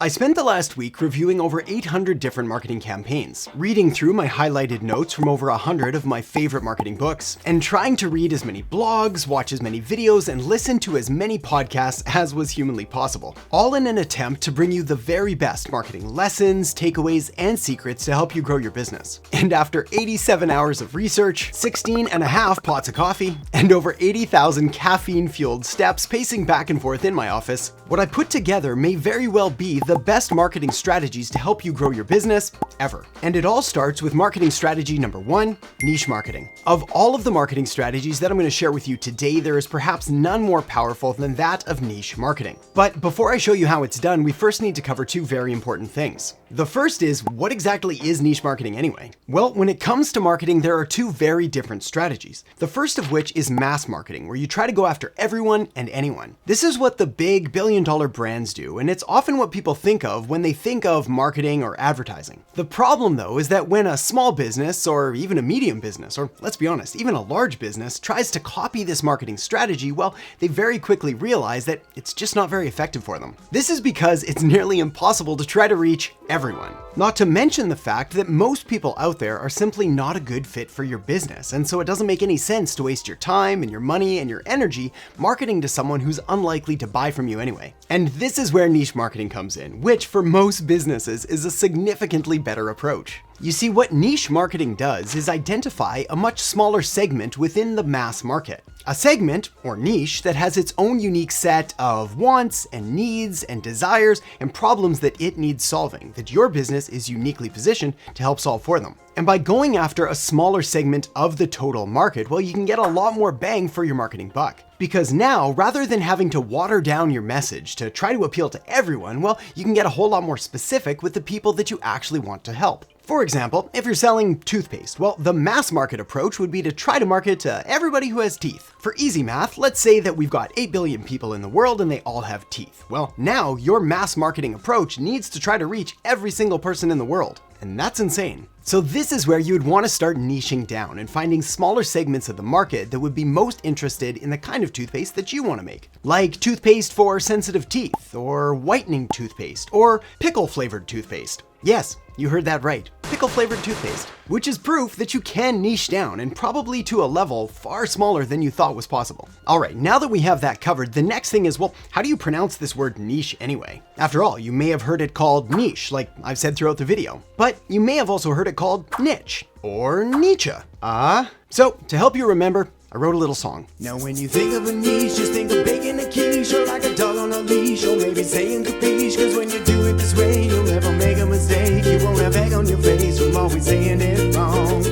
I spent the last week reviewing over 800 different marketing campaigns, reading through my highlighted notes from over 100 of my favorite marketing books, and trying to read as many blogs, watch as many videos, and listen to as many podcasts as was humanly possible, all in an attempt to bring you the very best marketing lessons, takeaways, and secrets to help you grow your business. And after 87 hours of research, 16 and a half pots of coffee, and over 80,000 caffeine-fueled steps pacing back and forth in my office, what I put together may very well be the best marketing strategies to help you grow your business ever. And it all starts with marketing strategy number 1, niche marketing. Of all of the marketing strategies that I'm going to share with you today, there is perhaps none more powerful than that of niche marketing. But before I show you how it's done, we first need to cover two very important things. The first is, what exactly is niche marketing anyway? Well, when it comes to marketing, there are two very different strategies. The first of which is mass marketing, where you try to go after everyone and anyone. This is what the big billion-dollar brands do, and it's often what people think of when they think of marketing or advertising. The problem, though, is that when a small business, or even a medium business, or let's be honest, even a large business, tries to copy this marketing strategy, well, they very quickly realize that it's just not very effective for them. This is because it's nearly impossible to try to reach everyone. Not to mention the fact that most people out there are simply not a good fit for your business, and so it doesn't make any sense to waste your time and your money and your energy marketing to someone who's unlikely to buy from you anyway. And this is where niche marketing comes in, which for most businesses is a significantly better approach. You see, what niche marketing does is identify a much smaller segment within the mass market. A segment, or niche, that has its own unique set of wants and needs and desires and problems that it needs solving, that your business is uniquely positioned to help solve for them. And by going after a smaller segment of the total market, well, you can get a lot more bang for your marketing buck. Because now, rather than having to water down your message to try to appeal to everyone, well, you can get a whole lot more specific with the people that you actually want to help. For example, if you're selling toothpaste, well, the mass market approach would be to try to market to everybody who has teeth. For easy math, let's say that we've got 8 billion people in the world and they all have teeth. Well, now your mass marketing approach needs to try to reach every single person in the world. And that's insane. So this is where you would want to start niching down and finding smaller segments of the market that would be most interested in the kind of toothpaste that you want to make. Like toothpaste for sensitive teeth, or whitening toothpaste, or pickle-flavored toothpaste. Yes, you heard that right, pickle-flavored toothpaste, which is proof that you can niche down, and probably to a level far smaller than you thought was possible. All right, now that we have that covered, the next thing is, well, how do you pronounce this word niche anyway? After all, you may have heard it called niche, like I've said throughout the video, but you may have also heard it called niche, or niche. So to help you remember, I wrote a little song. Now when you think of a niche, just think of baking a quiche, or like a dog on a leash, or maybe saying capiche, cause when you do it this way, you'll never make a mistake. You won't have egg on your face from always saying it wrong.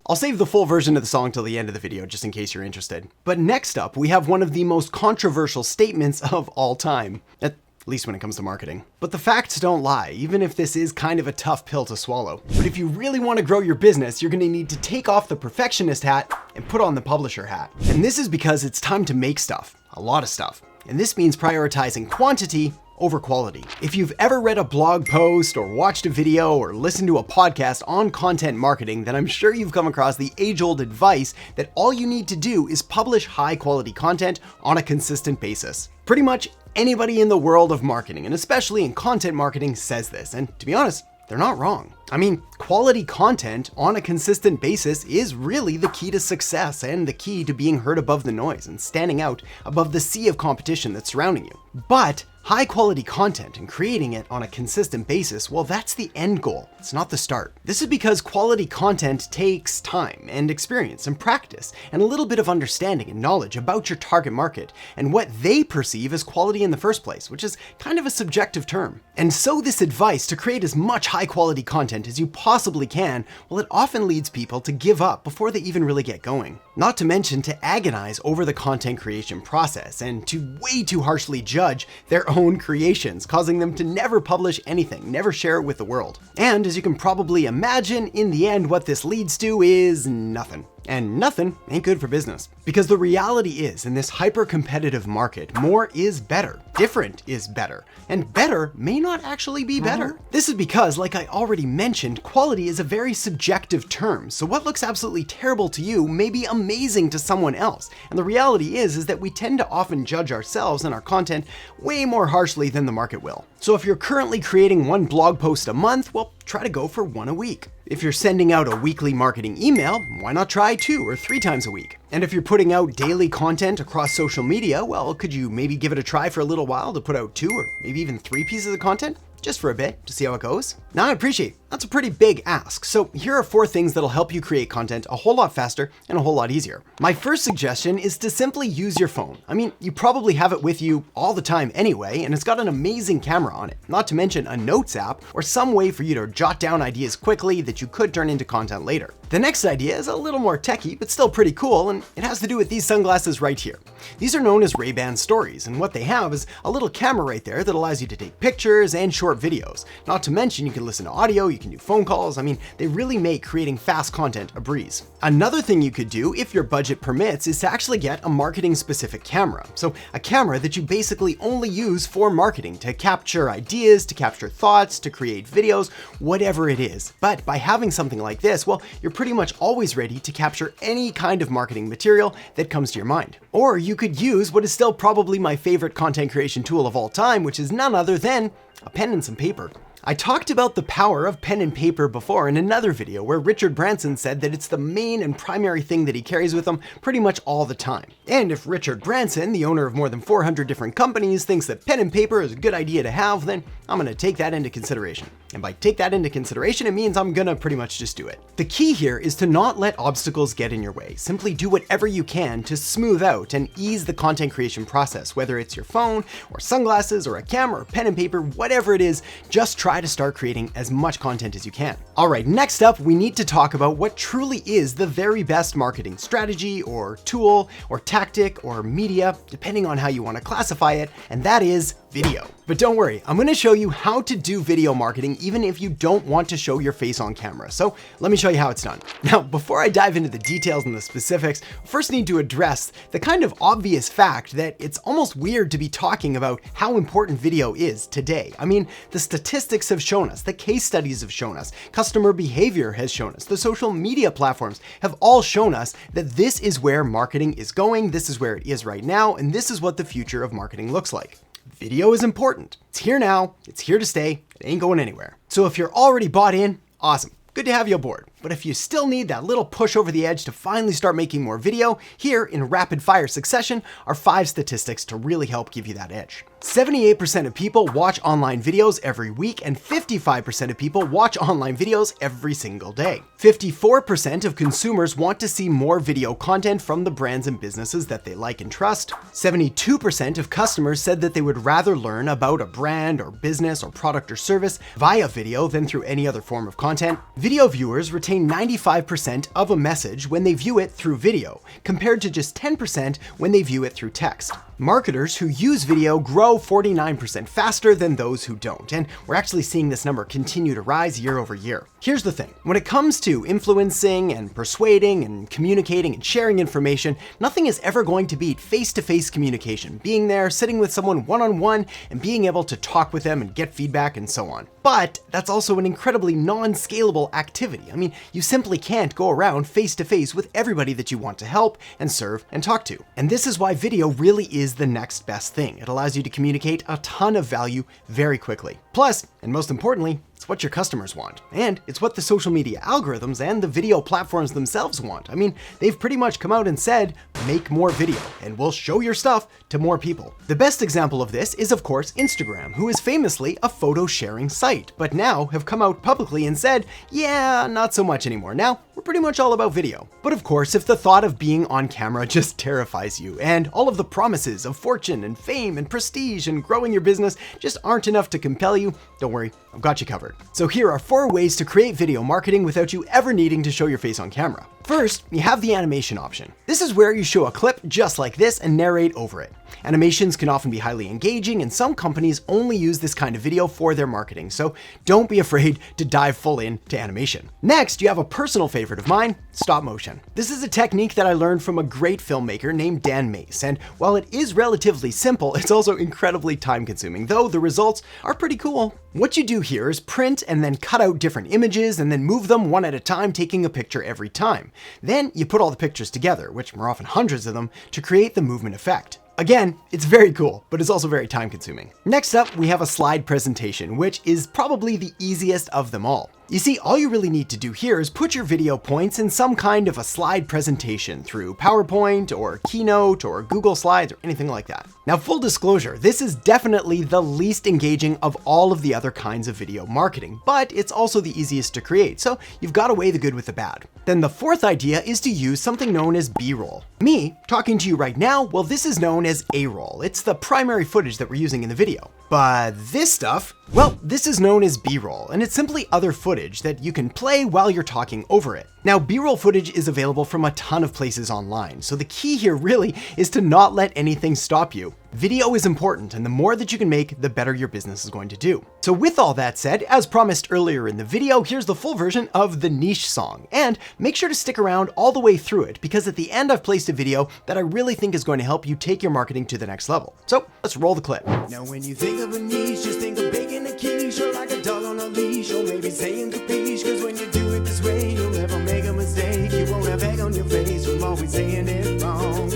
I'll save the full version of the song till the end of the video, just in case you're interested. But next up, we have one of the most controversial statements of all time. At least when it comes to marketing. But the facts don't lie, even if this is kind of a tough pill to swallow. But if you really want to grow your business, you're going to need to take off the perfectionist hat and put on the publisher hat. And this is because it's time to make stuff, a lot of stuff. And this means prioritizing quantity over quality. If you've ever read a blog post or watched a video or listened to a podcast on content marketing, then I'm sure you've come across the age-old advice that all you need to do is publish high-quality content on a consistent basis. Pretty much anybody in the world of marketing, and especially in content marketing, says this, and to be honest, they're not wrong. I mean, quality content on a consistent basis is really the key to success and the key to being heard above the noise and standing out above the sea of competition that's surrounding you. But high quality content and creating it on a consistent basis, well, that's the end goal. It's not the start. This is because quality content takes time and experience and practice and a little bit of understanding and knowledge about your target market and what they perceive as quality in the first place, which is kind of a subjective term. And so this advice to create as much high quality content as you possibly can, well, it often leads people to give up before they even really get going. Not to mention to agonize over the content creation process and to way too harshly judge their own creations, causing them to never publish anything, never share it with the world. And as you can probably imagine, in the end, what this leads to is nothing. And nothing ain't good for business. Because the reality is, in this hyper-competitive market, more is better. Different is better. And better may not actually be better. This is because, like I already mentioned, quality is a very subjective term. So what looks absolutely terrible to you may be amazing to someone else. And the reality is that we tend to often judge ourselves and our content way more harshly than the market will. So if you're currently creating one blog post a month, well, try to go for one a week. If you're sending out a weekly marketing email, why not try 2 or 3 times a week? And if you're putting out daily content across social media, well, could you maybe give it a try for a little while to put out 2 or maybe even 3 pieces of content? Just for a bit, to see how it goes? Now I appreciate that's a pretty big ask, so here are 4 things that'll help you create content a whole lot faster and a whole lot easier. My first suggestion is to simply use your phone. I mean, you probably have it with you all the time anyway, and it's got an amazing camera on it, not to mention a notes app or some way for you to jot down ideas quickly that you could turn into content later. The next idea is a little more techy, but still pretty cool, and it has to do with these sunglasses right here. These are known as Ray-Ban Stories, and what they have is a little camera right there that allows you to take pictures and short videos. Not to mention you can listen to audio, you can do phone calls. I mean, they really make creating fast content a breeze. Another thing you could do, if your budget permits, is to actually get a marketing specific camera. So a camera that you basically only use for marketing, to capture ideas, to capture thoughts, to create videos, whatever it is. But by having something like this, well, you're pretty much always ready to capture any kind of marketing material that comes to your mind. Or you could use what is still probably my favorite content creation tool of all time, which is none other than a pen and some paper. I talked about the power of pen and paper before in another video where Richard Branson said that it's the main and primary thing that he carries with him pretty much all the time. And if Richard Branson, the owner of more than 400 different companies, thinks that pen and paper is a good idea to have, then I'm gonna take that into consideration. And by take that into consideration, it means I'm gonna pretty much just do it. The key here is to not let obstacles get in your way. Simply do whatever you can to smooth out and ease the content creation process, whether it's your phone or sunglasses or a camera or pen and paper, whatever it is, just try to start creating as much content as you can. All right, next up, we need to talk about what truly is the very best marketing strategy or tool or tactic or media, depending on how you want to classify it, and that is video. But don't worry, I'm going to show you how to do video marketing even if you don't want to show your face on camera. So let me show you how it's done. Now, before I dive into the details and the specifics, first need to address the kind of obvious fact that it's almost weird to be talking about how important video is today. I mean, the statistics have shown us, the case studies have shown us, customer behavior has shown us, the social media platforms have all shown us that this is where marketing is going, this is where it is right now, and this is what the future of marketing looks like. Video is important. It's here now, it's here to stay, it ain't going anywhere. So if you're already bought in, awesome. Good to have you aboard. But if you still need that little push over the edge to finally start making more video, here in rapid fire succession are 5 statistics to really help give you that edge. 78% of people watch online videos every week, and 55% of people watch online videos every single day. 54% of consumers want to see more video content from the brands and businesses that they like and trust. 72% of customers said that they would rather learn about a brand or business or product or service via video than through any other form of content. Video viewers retain 95% of a message when they view it through video, compared to just 10% when they view it through text. Marketers who use video grow 49% faster than those who don't, and we're actually seeing this number continue to rise year over year. Here's the thing, when it comes to influencing and persuading and communicating and sharing information, nothing is ever going to beat face-to-face communication, being there, sitting with someone one-on-one, and being able to talk with them and get feedback and so on. But that's also an incredibly non-scalable activity. I mean, you simply can't go around face-to-face with everybody that you want to help and serve and talk to. And this is why video really is the next best thing. It allows you to communicate a ton of value very quickly. Plus, and most importantly, it's what your customers want. And it's what the social media algorithms and the video platforms themselves want. I mean, they've pretty much come out and said, make more video and we'll show your stuff to more people. The best example of this is, of course, Instagram, who is famously a photo sharing site, but now have come out publicly and said, yeah, not so much anymore. Now, we're pretty much all about video. But of course, if the thought of being on camera just terrifies you, and all of the promises of fortune and fame and prestige and growing your business just aren't enough to compel you, don't worry, I've got you covered. So here are 4 ways to create video marketing without you ever needing to show your face on camera. First, you have the animation option. This is where you show a clip just like this and narrate over it. Animations can often be highly engaging, and some companies only use this kind of video for their marketing, so don't be afraid to dive full in to animation. Next, you have a personal favorite of mine, stop motion. This is a technique that I learned from a great filmmaker named Dan Mace, and while it is relatively simple, it's also incredibly time-consuming, though the results are pretty cool. What you do here is print and then cut out different images and then move them one at a time, taking a picture every time. Then you put all the pictures together, which are often hundreds of them, to create the movement effect. Again, it's very cool, but it's also very time consuming. Next up, we have a slide presentation, which is probably the easiest of them all. You see, all you really need to do here is put your video points in some kind of a slide presentation through PowerPoint or Keynote or Google Slides or anything like that. Now, full disclosure, this is definitely the least engaging of all of the other kinds of video marketing, but it's also the easiest to create, so you've got to weigh the good with the bad. Then the fourth idea is to use something known as B-roll. Me, talking to you right now, well, this is known as A-roll. It's the primary footage that we're using in the video. But this stuff, well, this is known as B-roll, and it's simply other footage that you can play while you're talking over it. Now, B-roll footage is available from a ton of places online, so the key here really is to not let anything stop you. Video is important, and the more that you can make, the better your business is going to do. So with all that said, as promised earlier in the video, here's the full version of the niche song. And make sure to stick around all the way through it, because at the end I've placed a video that I really think is going to help you take your marketing to the next level. So let's roll the clip. Now when you think of a niche, just think of baking a quiche, or like a dog on a leash, or maybe saying capiche, cause when you do it this way, you'll never make a mistake. You won't have egg on your face from always saying it wrong.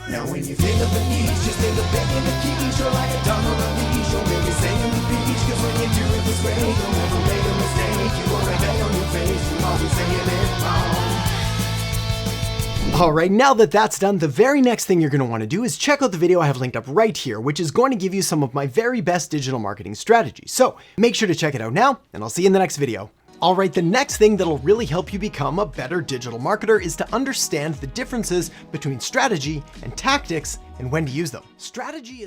Now when you think of a niche, just think of baking a quiche, or like a dog on a leash, or maybe saying capiche, cause when you do it this way, you'll never make a mistake. You won't have egg on your face from always saying it wrong. All right, now that that's done, the very next thing you're going to want to do is check out the video I have linked up right here, which is going to give you some of my very best digital marketing strategies. So make sure to check it out now, and I'll see you in the next video. All right, the next thing that'll really help you become a better digital marketer is to understand the differences between strategy and tactics and when to use them. Strategy is